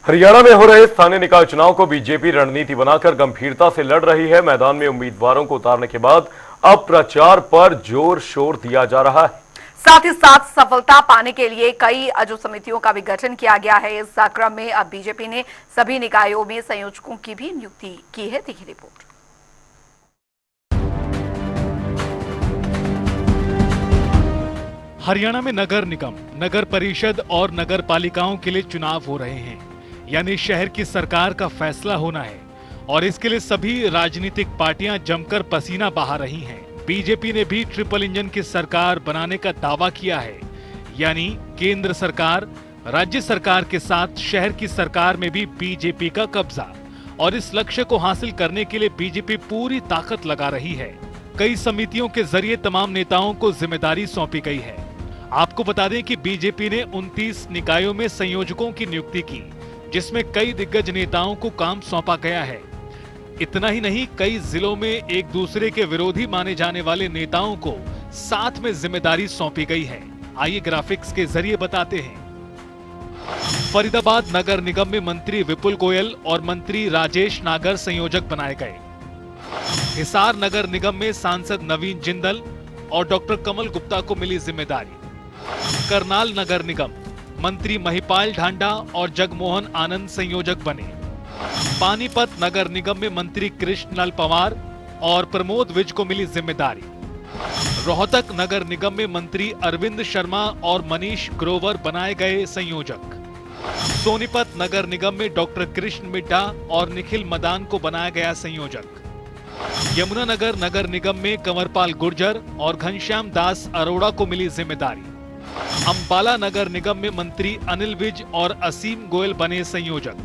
हरियाणा में हो रहे स्थानीय निकाय चुनाव को बीजेपी रणनीति बनाकर गंभीरता से लड़ रही है। मैदान में उम्मीदवारों को उतारने के बाद अब प्रचार पर जोर शोर दिया जा रहा है। साथ ही साथ सफलता पाने के लिए कई अजो समितियों का भी गठन किया गया है। इस क्रम में अब बीजेपी ने सभी निकायों में संयोजकों की भी नियुक्ति की है। देखिए रिपोर्ट। हरियाणा में नगर निगम, नगर परिषद और नगर पालिकाओं के लिए चुनाव हो रहे हैं, यानी शहर की सरकार का फैसला होना है और इसके लिए सभी राजनीतिक पार्टियां जमकर पसीना बहा रही हैं। बीजेपी ने भी ट्रिपल इंजन की सरकार बनाने का दावा किया है, यानी केंद्र सरकार, राज्य सरकार के साथ शहर की सरकार में भी बीजेपी का कब्जा। और इस लक्ष्य को हासिल करने के लिए बीजेपी पूरी ताकत लगा रही है। कई समितियों के जरिए तमाम नेताओं को जिम्मेदारी सौंपी गई है। आपको बता दें कि बीजेपी ने 29 निकायों में संयोजकों की नियुक्ति की, जिसमें कई दिग्गज नेताओं को काम सौंपा गया है। इतना ही नहीं, कई जिलों में एक दूसरे के विरोधी माने जाने वाले नेताओं को साथ में जिम्मेदारी सौंपी गई है। आइए ग्राफिक्स के जरिए बताते हैं। फरीदाबाद नगर निगम में मंत्री विपुल गोयल और मंत्री राजेश नागर संयोजक बनाए गए। हिसार नगर निगम में सांसद नवीन जिंदल और डॉक्टर कमल गुप्ता को मिली जिम्मेदारी। करनाल नगर निगम मंत्री महिपाल ढांडा और जगमोहन आनंद संयोजक बने। पानीपत नगर निगम में मंत्री कृष्णलाल पंवार और प्रमोद विज को मिली जिम्मेदारी। रोहतक नगर निगम में मंत्री अरविंद शर्मा और मनीष ग्रोवर बनाए गए संयोजक। सोनीपत नगर निगम में डॉक्टर कृष्ण मिड्ढा और निखिल मदान को बनाया गया संयोजक। यमुनानगर नगर निगम में कंवरपाल गुर्जर और घनश्याम दास अरोड़ा को मिली जिम्मेदारी। अंबाला नगर निगम में मंत्री अनिल विज और असीम गोयल बने संयोजक।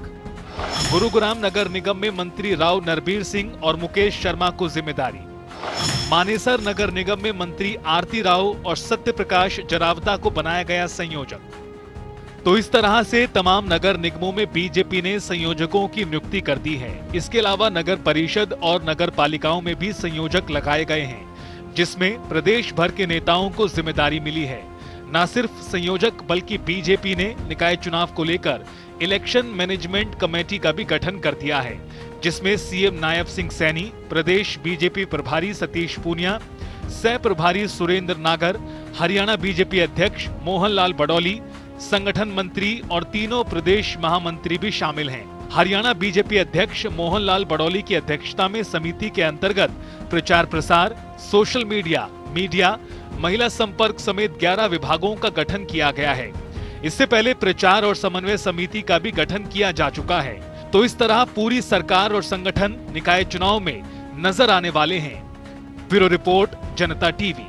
गुरुग्राम नगर निगम में मंत्री राव नरबीर सिंह और मुकेश शर्मा को जिम्मेदारी। मानेसर नगर निगम में मंत्री आरती राव और सत्य प्रकाश जरावता को बनाया गया संयोजक। तो इस तरह से तमाम नगर निगमों में बीजेपी ने संयोजकों की नियुक्ति कर दी है। इसके अलावा नगर परिषद और नगर पालिकाओं में भी संयोजक लगाए गए हैं, जिसमें प्रदेश भर के नेताओं को जिम्मेदारी मिली है। न सिर्फ संयोजक बल्कि बीजेपी ने निकाय चुनाव को लेकर इलेक्शन मैनेजमेंट कमेटी का भी गठन कर दिया है, जिसमें सीएम नायब सिंह सैनी, प्रदेश बीजेपी प्रभारी सतीश पूनिया, सह प्रभारी सुरेंद्र नागर, हरियाणा बीजेपी अध्यक्ष मोहनलाल बडौली, संगठन मंत्री और तीनों प्रदेश महामंत्री भी शामिल हैं। हरियाणा बीजेपी अध्यक्ष मोहनलाल बडौली की अध्यक्षता में समिति के अंतर्गत प्रचार प्रसार, सोशल मीडिया, महिला संपर्क समेत 11 विभागों का गठन किया गया है। इससे पहले प्रचार और समन्वय समिति का भी गठन किया जा चुका है। तो इस तरह पूरी सरकार और संगठन निकाय चुनाव में नजर आने वाले हैं। ब्यूरो रिपोर्ट, जनता टीवी।